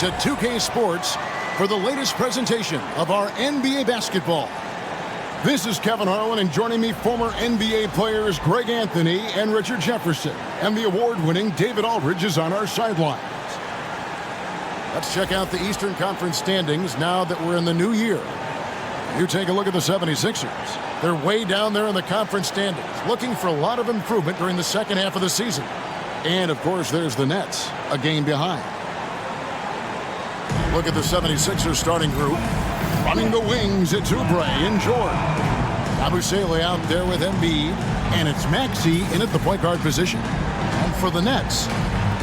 to 2K Sports for the latest presentation of our NBA basketball. This is Kevin Harlan, and joining me, former NBA players Greg Anthony and Richard Jefferson. And the award-winning David Aldridge is on our sidelines. Let's check out the Eastern Conference standings now that we're in the new year. You take a look at the 76ers. They're way down there in the conference standings, looking for a lot of improvement during the second half of the season. And, of course, there's the Nets, a game behind. Look at the 76ers starting group. Running the wings, it's Oubre and George. Yabusele out there with Embiid, and it's Maxey in at the point guard position. And for the Nets,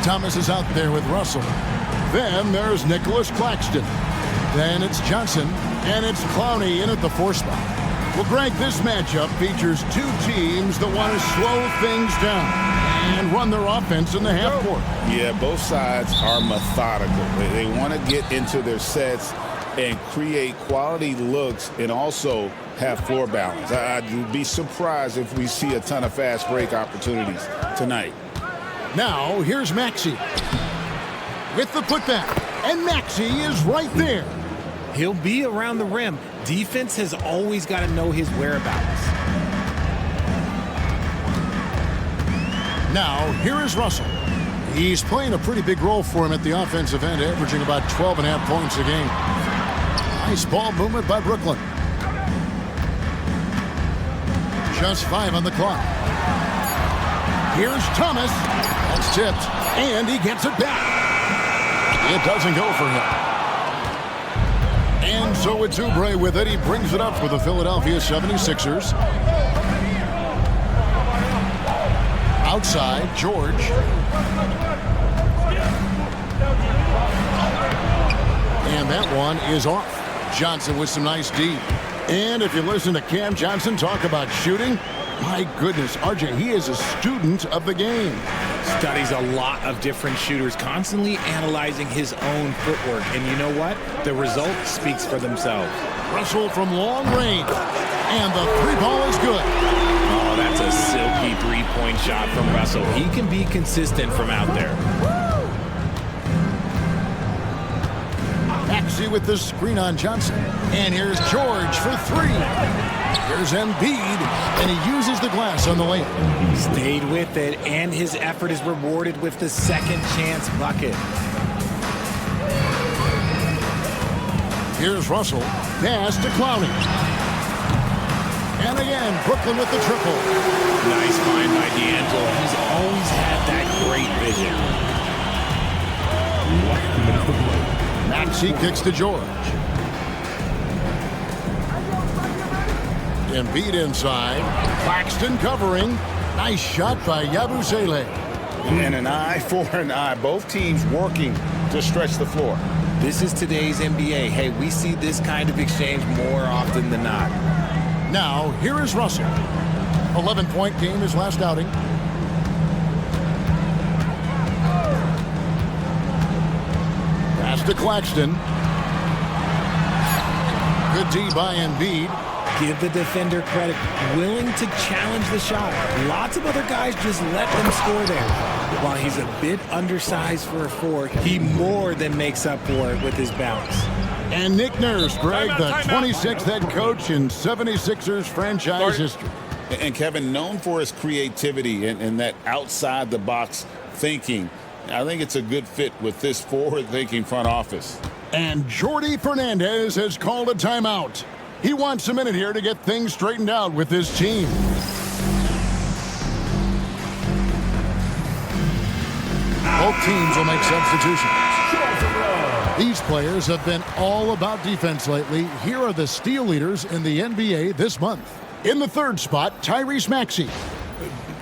Thomas is out there with Russell. Then there's Nicholas Claxton. Then it's Johnson, and it's Clowney in at the 4 spot. Well, Greg, this matchup features two teams that want to slow things down and run their offense in the half court. Yeah, both sides are methodical. They want to get into their sets and create quality looks and also have floor balance. I'd be surprised if we see a ton of fast break opportunities tonight. Now, here's Maxey with the putback, and Maxey is right there. He'll be around the rim. Defense has always got to know his whereabouts. Now, here is Russell. He's playing a pretty big role for him at the offensive end, averaging about 12.5 points a game. Nice ball movement by Brooklyn. Just 5 on the clock. Here's Thomas. That's tipped, and he gets it back. It doesn't go for him. And so it's Oubre with it. He brings it up for the Philadelphia 76ers. Outside, George. And that one is off. Johnson with some nice D. And if you listen to Cam Johnson talk about shooting, my goodness, RJ, he is a student of the game. Studies a lot of different shooters, constantly analyzing his own footwork. And you know what? The result speaks for themselves. Russell from long range. And the 3-ball is good. Oh, that's a silky 3-point shot from Russell. He can be consistent from out there. Maxey with the screen on Johnson. And here's George for 3. Here's Embiid, and he uses the glass on the layup. Stayed with it, and his effort is rewarded with the second chance bucket. Here's Russell. Pass to Clowney. And again, Brooklyn with the triple. Nice find by D'Angelo. He's always had that great vision. Maxey kicks to George. Embiid inside. Claxton covering. Nice shot by Yabusele. And an eye for an eye. Both teams working to stretch the floor. This is today's NBA. Hey, we see this kind of exchange more often than not. Now, here is Russell. 11-point game his last outing. Pass to Claxton. Good D by Embiid. Give the defender credit, willing to challenge the shot. Lots of other guys just let them score there. While he's a bit undersized for a 4, he more than makes up for it with his bounce. And Nick Nurse, Greg, the 26th head coach in 76ers franchise history. And Kevin, known for his creativity and that outside-the-box thinking, I think it's a good fit with this forward-thinking front office. And Jordi Fernandez has called a timeout. He wants a minute here to get things straightened out with his team. Both teams will make substitutions. These players have been all about defense lately. Here are the steal leaders in the NBA this month. In the 3rd spot, Tyrese Maxey.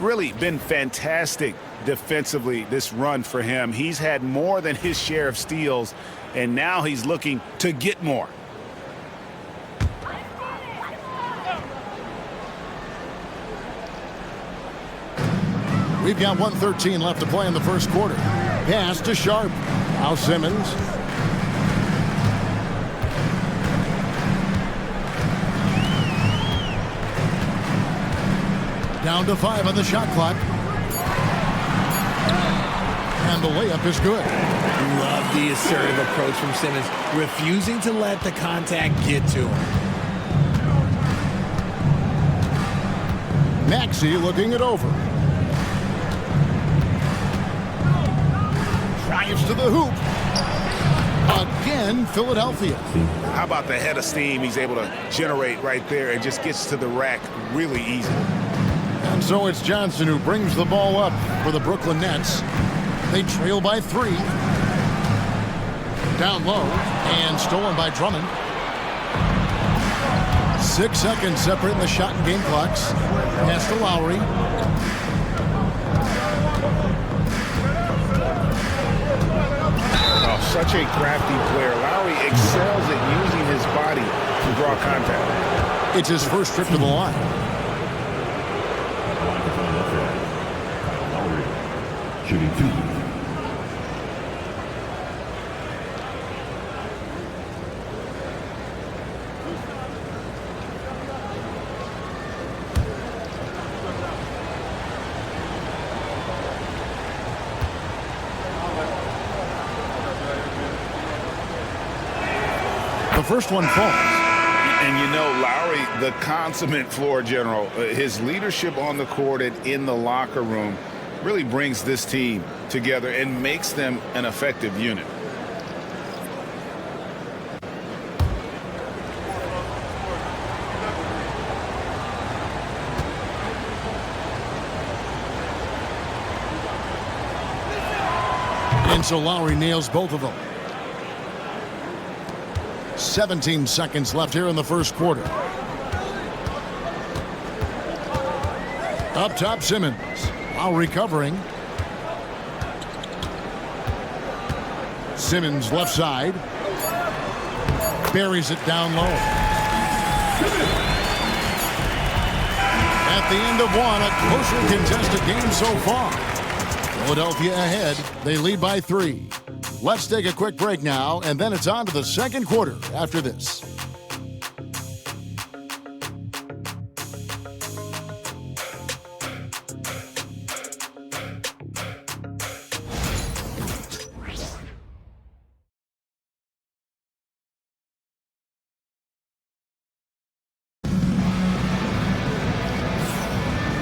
Really been fantastic defensively this run for him. He's had more than his share of steals, and now he's looking to get more. We've got 1:13 left to play in the first quarter. Pass to Sharp. Now Simmons. Down to 5 on the shot clock. And the layup is good. Love the assertive approach from Simmons, refusing to let the contact get to him. Maxey looking it over. Drives to the hoop. Again, Philadelphia. How about the head of steam he's able to generate right there and just gets to the rack really easy. And so it's Johnson who brings the ball up for the Brooklyn Nets. They trail by 3. Down low and stolen by Drummond. 6 seconds separating the shot and game clocks. Pass to Lowry. Oh, such a crafty player. Lowry excels at using his body to draw contact. It's his first trip to the line. Shooting 2. The first one falls. And you know, Lowry, the consummate floor general, his leadership on the court and in the locker room really brings this team together and makes them an effective unit. And so Lowry nails both of them. 17 seconds left here in the first quarter. Up top, Simmons. Lowry covering. Simmons left side. Buries it down low. At the end of one, a closely contested game so far. Philadelphia ahead. They lead by 3. Let's take a quick break now, and then it's on to the second quarter after this.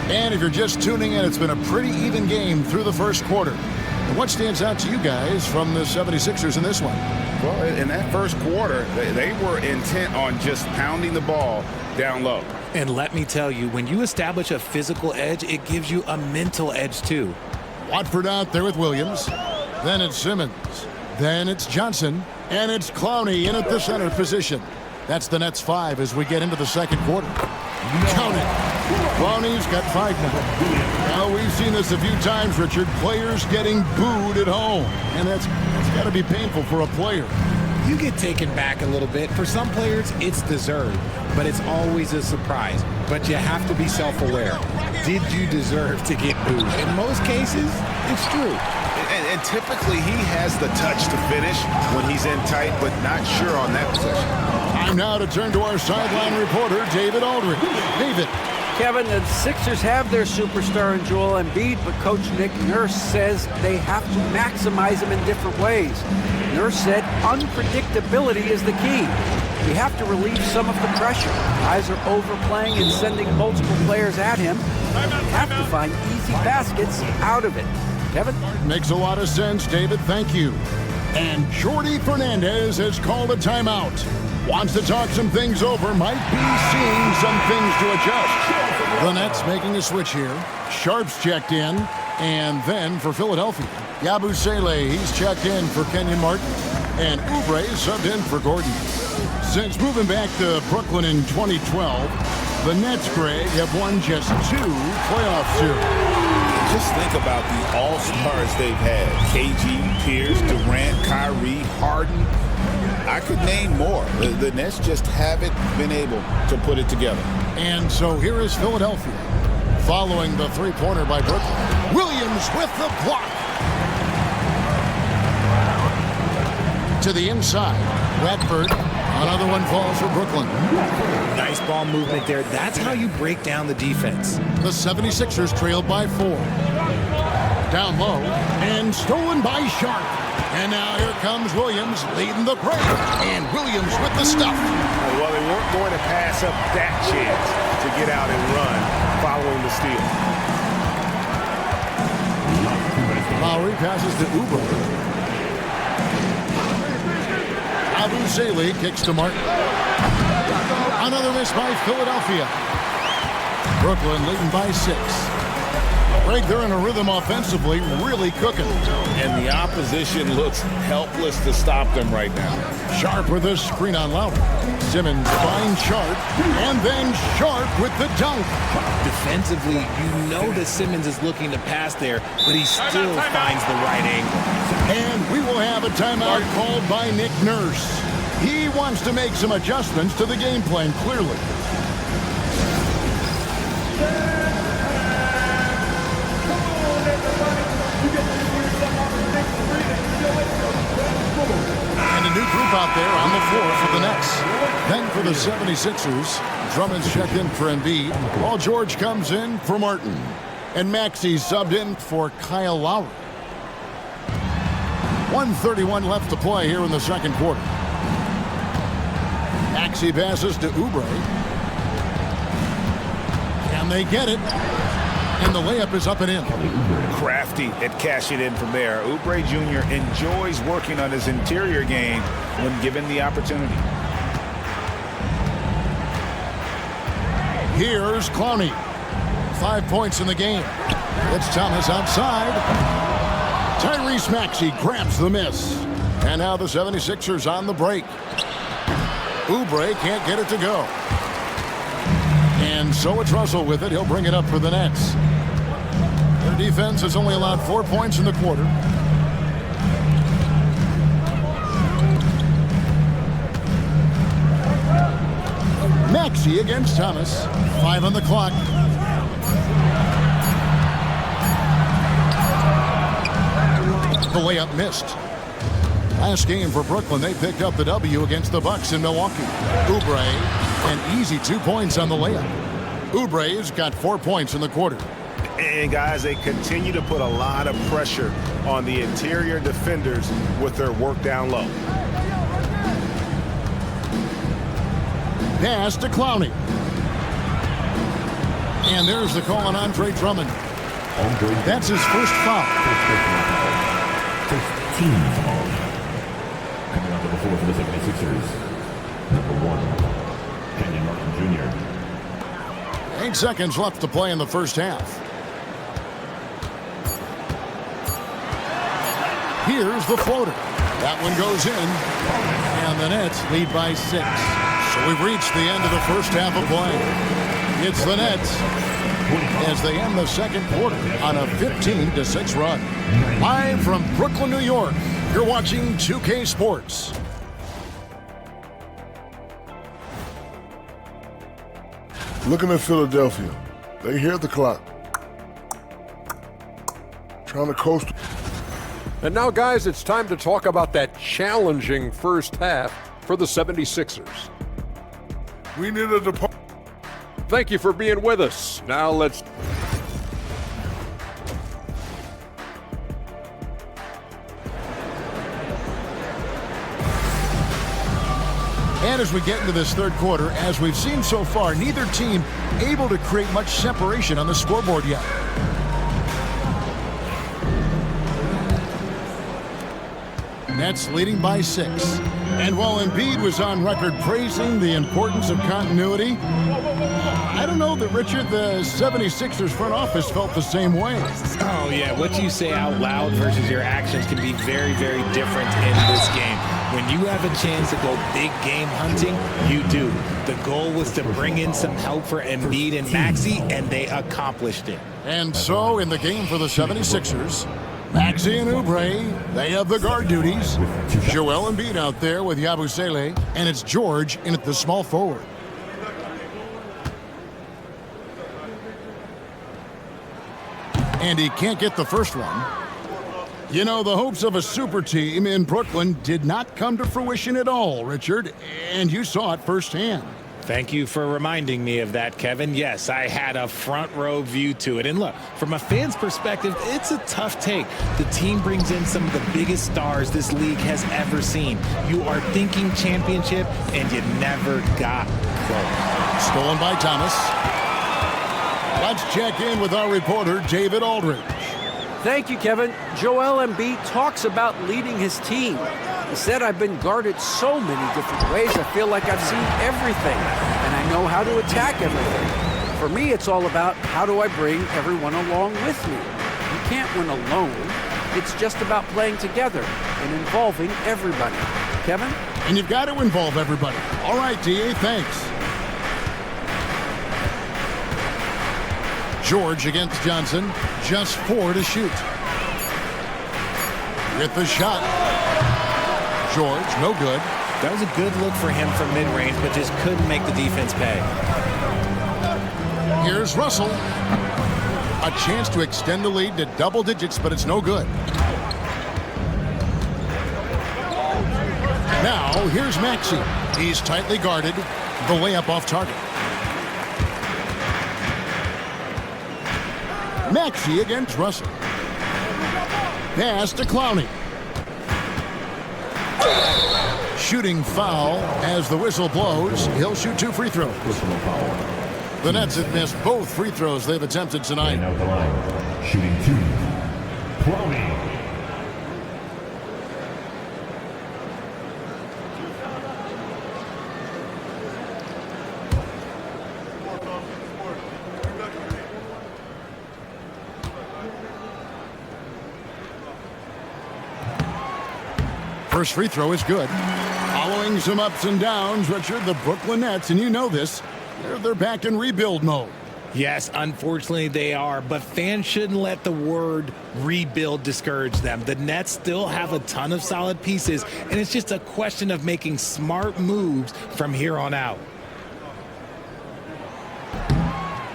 And if you're just tuning in, it's been a pretty even game through the first quarter. And what stands out to you guys from the 76ers in this one? Well, in that first quarter, they were intent on just pounding the ball down low. And let me tell you, when you establish a physical edge, it gives you a mental edge too. Watford out there with Williams. Then it's Simmons. Then it's Johnson. And it's Clowney in at the center position. That's the Nets 5 as we get into the second quarter. Count it. Clowney's got 5 now. Now, we've seen this a few times, Richard. Players getting booed at home. And that's got to be painful for a player. You get taken back a little bit. For some players, it's deserved, but it's always a surprise. But you have to be self-aware. Did you deserve to get booed? In most cases, it's true. And typically, he has the touch to finish when he's in tight, but not sure on that possession. Time now to turn to our sideline reporter, David Aldridge. David. Kevin, the Sixers have their superstar in Joel Embiid, but Coach Nick Nurse says they have to maximize him in different ways. Nurse said unpredictability is the key. We have to relieve some of the pressure. Guys are overplaying and sending multiple players at him. We have to find easy baskets out of it. Kevin? Makes a lot of sense, David. Thank you. And Jordy Fernandez has called a timeout. Wants to talk some things over. Might be seeing some things to adjust. The Nets making a switch here. Sharp's checked in. And then for Philadelphia, Yabusele, he's checked in for Kenyon Martin. And Oubre subbed in for Gordon. Since moving back to Brooklyn in 2012, the Nets, Greg, have won just 2 playoff series. Just think about the all-stars they've had. KG, Pierce, Durant, Kyrie, Harden. I could name more. The Nets just haven't been able to put it together. And so here is Philadelphia, following the three-pointer by Brooklyn. Williams with the block. To the inside. Radford. Another one falls for Brooklyn. Nice ball movement there. That's how you break down the defense. The 76ers trailed by 4. Down low and stolen by Sharp. And now here comes Williams leading the break. And Williams with the stuff. Well, they weren't going to pass up that chance to get out and run following the steal. Lowry passes to Uber. Abusele kicks to Martin. Another miss by Philadelphia. Brooklyn leading by 6. Greg, they're in a rhythm offensively, really cooking. And the opposition looks helpless to stop them right now. Sharp with a screen on Lowry. Simmons finds Sharp, and then Sharp with the dunk. Defensively, you know that Simmons is looking to pass there, but he still finds the right angle. And we will have a timeout called by Nick Nurse. He wants to make some adjustments to the game plan, clearly. And a new group out there on the floor for the Nets. Then for the 76ers, Drummond's checked in for Embiid, while George comes in for Martin. And Maxey's subbed in for Kyle Lowry. 1:31 left to play here in the second quarter. Maxey passes to Oubre. And they get it. And the layup is up and in. Crafty at cashing in from there. Oubre Jr. enjoys working on his interior game when given the opportunity. Here's Clowney. 5 points in the game. It's Thomas outside. Tyrese Maxey grabs the miss. And now the 76ers on the break. Oubre can't get it to go. And so it's Russell with it. He'll bring it up for the Nets. Their defense has only allowed 4 points in the quarter. Maxey against Thomas. 5 on the clock. The layup missed. Last game for Brooklyn, they picked up the W against the Bucks in Milwaukee. Oubre, an easy 2 points on the layup. Oubre's got 4 points in the quarter. And guys, they continue to put a lot of pressure on the interior defenders with their work down low. Pass to Clowney. And there's the call on Andre Drummond. That's his first foul. First team foul. Coming out to the floor for the 76ers. Number 1, Kenyon Martin Jr. 8 seconds left to play in the first half. Here's the floater. That one goes in. And the Nets lead by 6. So we've reached the end of the first half of play. It's the Nets as they end the second quarter on a 15-6 run. Live from Brooklyn, New York, you're watching 2K Sports. Looking at Philadelphia, they hear the clock. Trying to coast. And now, guys, it's time to talk about that challenging first half for the 76ers. We need a departure. Thank you for being with us. Now let's... And as we get into this third quarter, as we've seen so far, neither team able to create much separation on the scoreboard yet. Nets leading by 6. And while Embiid was on record praising the importance of continuity, I don't know that, Richard, the 76ers front office felt the same way. Oh, yeah. What you say out loud versus your actions can be very, very different in this game. When you have a chance to go big game hunting, you do. The goal was to bring in some help for Embiid and Maxey, and they accomplished it. And so in the game for the 76ers, Maxey and Oubre, they have the guard duties. Joel Embiid out there with Yabusele, and it's George in at the small forward. And he can't get the first one. You know, the hopes of a super team in Brooklyn did not come to fruition at all, Richard, and you saw it firsthand. Thank you for reminding me of that, Kevin. Yes, I had a front row view to it. And look, from a fan's perspective, it's a tough take. The team brings in some of the biggest stars this league has ever seen. You are thinking championship, and you never got close. Stolen by Thomas. Let's check in with our reporter, David Aldridge. Thank you, Kevin. Joel Embiid talks about leading his team. He said, I've been guarded so many different ways. I feel like I've seen everything, and I know how to attack everything. For me, it's all about how do I bring everyone along with me. You can't win alone. It's just about playing together and involving everybody. Kevin? And you've got to involve everybody. All right, D.A., thanks. George against Johnson. Just 4 to shoot. With the shot. George, no good. That was a good look for him from mid-range, but just couldn't make the defense pay. Here's Russell. A chance to extend the lead to double digits, but it's no good. Now, here's Maxey. He's tightly guarded. The layup off target. Maxey against Russell. Pass to Clowney. Shooting foul as the whistle blows. He'll shoot 2 free throws. The Nets have missed both free throws they've attempted tonight. And out the line, shooting 2, Clowney. First free throw is good. Following some ups and downs, Richard, the Brooklyn Nets, and you know this, they're back in rebuild mode. Yes, unfortunately they are, but fans shouldn't let the word rebuild discourage them. The Nets still have a ton of solid pieces, and it's just a question of making smart moves from here on out.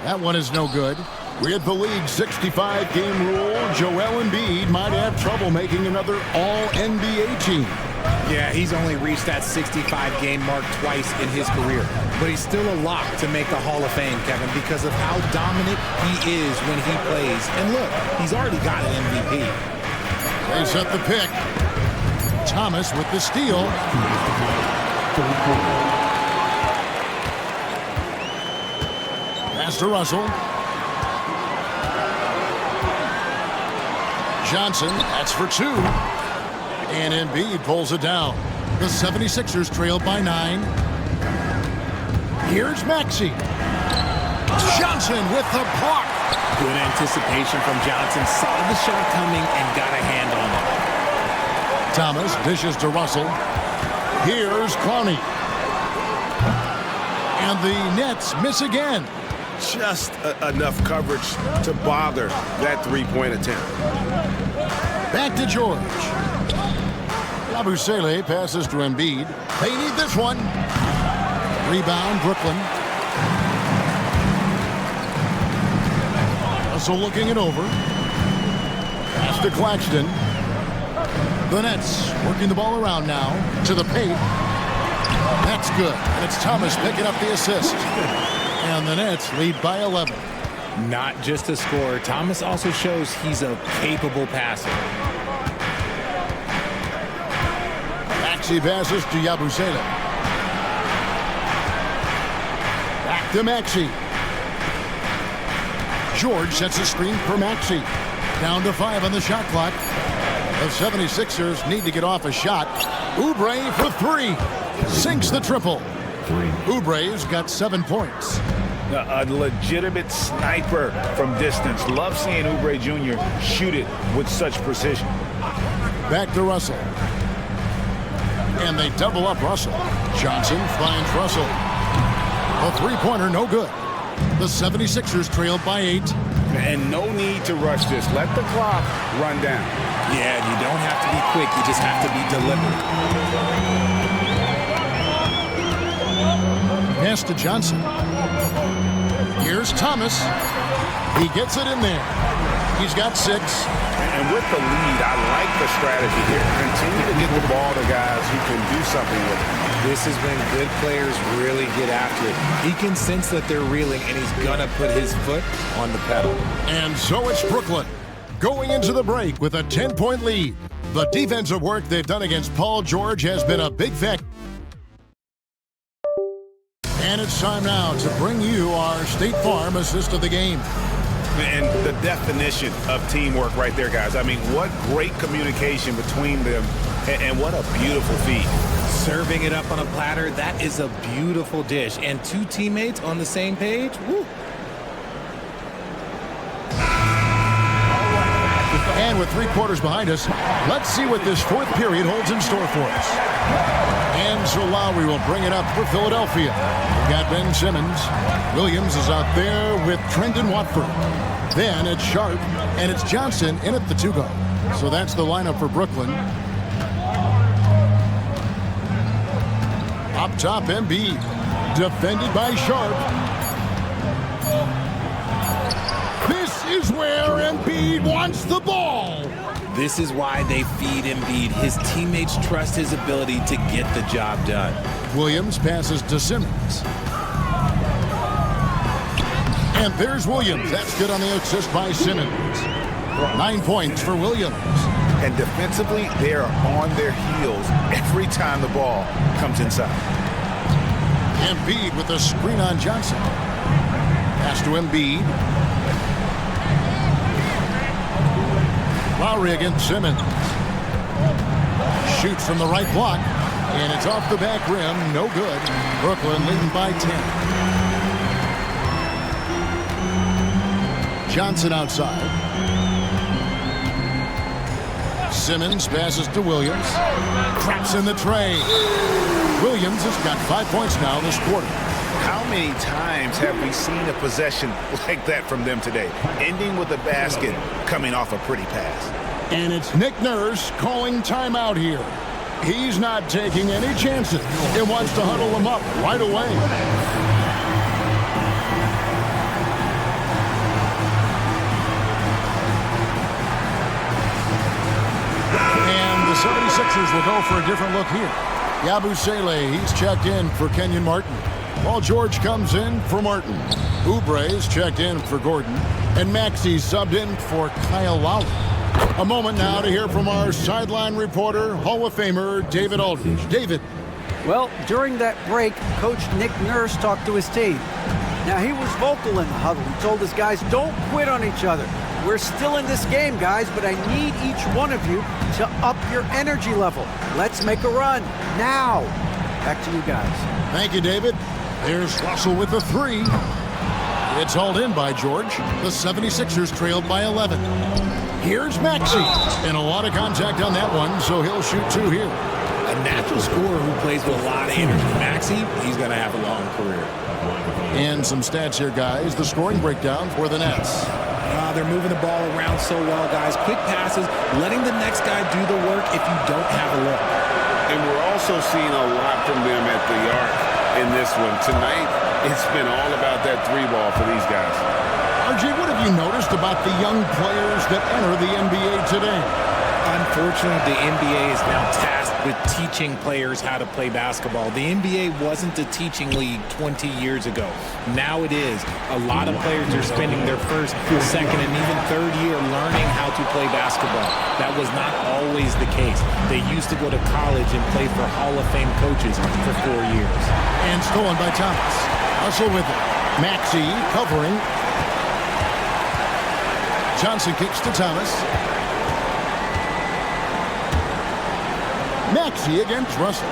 That one is no good. With the league's 65-game rule, Joel Embiid might have trouble making another All-NBA team. Yeah, he's only reached that 65-game mark twice in his career, but he's still a lock to make the Hall of Fame, Kevin, because of how dominant he is when he plays. And look, he's already got an MVP. They set the pick. Thomas with the steal. Pass to Russell. Johnson, that's for 2. And Embiid pulls it down. The 76ers trail by 9. Here's Maxey. Johnson with the block. Good anticipation from Johnson. Saw the shot coming and got a hand on it. Thomas dishes to Russell. Here's Clowney. And the Nets miss again. Just enough coverage to bother that three-point attempt. Back to George. Yabusele passes to Embiid. They need this one. Rebound, Brooklyn. Russell looking it over. Pass to Claxton. The Nets working the ball around now to the paint. That's good. And it's Thomas picking up the assist. And the Nets lead by 11. Not just a scorer. Thomas also shows he's a capable passer. Maxey passes to Yabusele. Back to Maxey. George sets a screen for Maxey. Down to 5 on the shot clock. The 76ers need to get off a shot. Oubre for 3. Sinks the triple. Oubre's got 7 points. A legitimate sniper from distance. Love seeing Oubre Jr. shoot it with such precision. Back to Russell. And they double up Russell. Johnson finds Russell. A three-pointer, no good. The 76ers trailed by 8. And no need to rush this. Let the clock run down. Yeah, you don't have to be quick. You just have to be deliberate. Pass to Johnson. Here's Thomas. He gets it in there. He's got 6. And with the lead, I like the strategy here. Continue to get the ball to guys who can do something with it. This is when good players really get after it. He can sense that they're reeling, and he's going to put his foot on the pedal. And so it's Brooklyn going into the break with a 10-point lead. The defensive work they've done against Paul George has been a big factor. And it's time now to bring you our State Farm assist of the game. And the definition of teamwork right there, guys. I mean, what great communication between them, and what a beautiful feat. Serving it up on a platter, that is a beautiful dish. And two teammates on the same page, woo. And with 3 quarters behind us, let's see what this fourth period holds in store for us. And so Lowry will bring it up for Philadelphia. We've got Ben Simmons. Williams is out there with Trendon Watford. Then it's Sharp, and it's Johnson in at the 2 guard. So that's the lineup for Brooklyn. Up top, Embiid. Defended by Sharp. This is where Embiid wants the ball. This is why they feed Embiid. His teammates trust his ability to get the job done. Williams passes to Simmons. And there's Williams. That's good on the assist by Simmons. 9 points for Williams. And defensively, they are on their heels every time the ball comes inside. Embiid with a screen on Johnson. Pass to Embiid. Lowry against Simmons. Shoots from the right block. And it's off the back rim. No good. Brooklyn leading by 10. Johnson outside. Simmons passes to Williams. Craps in the tray. Williams has got 5 points now this quarter. How many times have we seen a possession like that from them today? Ending with a basket, coming off a pretty pass. And it's Nick Nurse calling timeout here. He's not taking any chances. He wants to huddle them up right away. And the 76ers will go for a different look here. Yabusele, he's checked in for Kenyon Martin. Paul George comes in for Martin. Oubre's checked in for Gordon. And Maxey's subbed in for Kyle Lowry. A moment now to hear from our sideline reporter, Hall of Famer David Aldridge. David. Well, during that break, Coach Nick Nurse talked to his team. Now, he was vocal in the huddle. He told his guys, don't quit on each other. We're still in this game, guys, but I need each one of you to up your energy level. Let's make a run now. Back to you guys. Thank you, David. There's Russell with the 3. It's hauled in by George. The 76ers trailed by 11. Here's Maxey. And a lot of contact on that one, so he'll shoot 2 here. A natural scorer who plays with a lot of energy. Maxey, he's going to have a long career. And some stats here, guys. The scoring breakdown for the Nets. They're moving the ball around so well, guys. Quick passes, letting the next guy do the work if you don't have a look. And we're also seeing a lot from them at the arc in this one. Tonight, it's been all about that 3 ball for these guys. RJ, what have you noticed about the young players that enter the NBA today? Unfortunately, the NBA is now tasked with teaching players how to play basketball. The NBA wasn't a teaching league 20 years ago. Now it is. A lot of players are spending their first, second, and even third year learning how to play basketball. That was not always the case. They used to go to college and play for Hall of Fame coaches for 4 years. And stolen by Thomas. Russell with it. Maxey covering. Johnson kicks to Thomas. Maxey against Russell.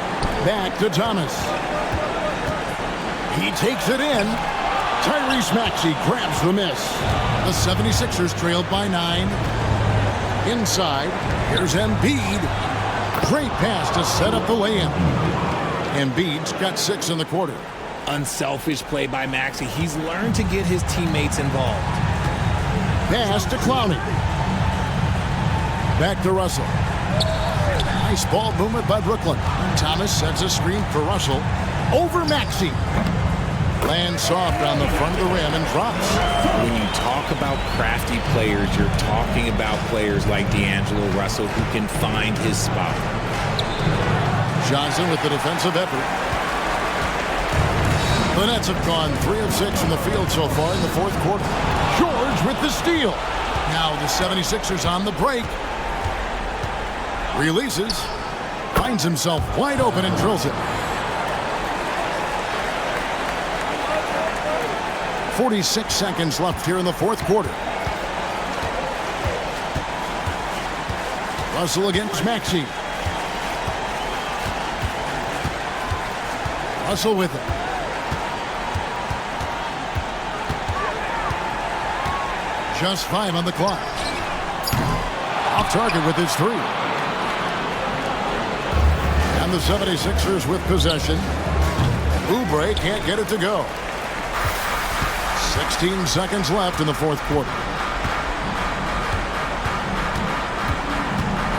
Back to Thomas. He takes it in. Tyrese Maxey grabs the miss. The 76ers trailed by 9. Inside, here's Embiid. Great pass to set up the lay-in. Embiid's got 6 in the quarter. Unselfish play by Maxey. He's learned to get his teammates involved. Pass to Clowney. Back to Russell. Nice ball movement by Brooklyn. Thomas sets a screen for Russell. Over Maxey. Lands soft on the front of the rim and drops. When you talk about crafty players, you're talking about players like D'Angelo Russell who can find his spot. Johnson with the defensive effort. The Nets have gone 3 of 6 from the field so far in the fourth quarter. George with the steal. Now the 76ers on the break. Releases. Finds himself wide open and drills it. 46 seconds left here in the fourth quarter. Russell against Maxey. Russell with it. Just 5 on the clock. Off target with his 3. And the 76ers with possession. Oubre can't get it to go. 16 seconds left in the fourth quarter.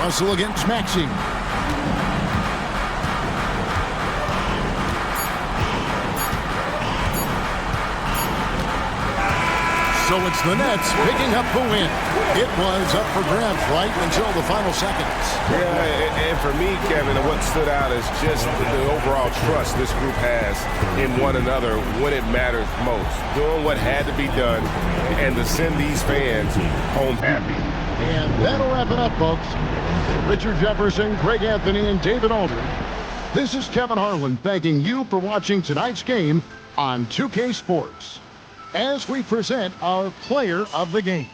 Russell against Maxey. So it's the Nets picking up the win. It was up for grabs right until the final seconds. Yeah, and for me, Kevin, what stood out is just the overall trust this group has in one another when it matters most. Doing what had to be done and to send these fans home happy. And that'll wrap it up, folks. Richard Jefferson, Greg Anthony, and David Aldridge. This is Kevin Harlan thanking you for watching tonight's game on 2K Sports as we present our player of the game.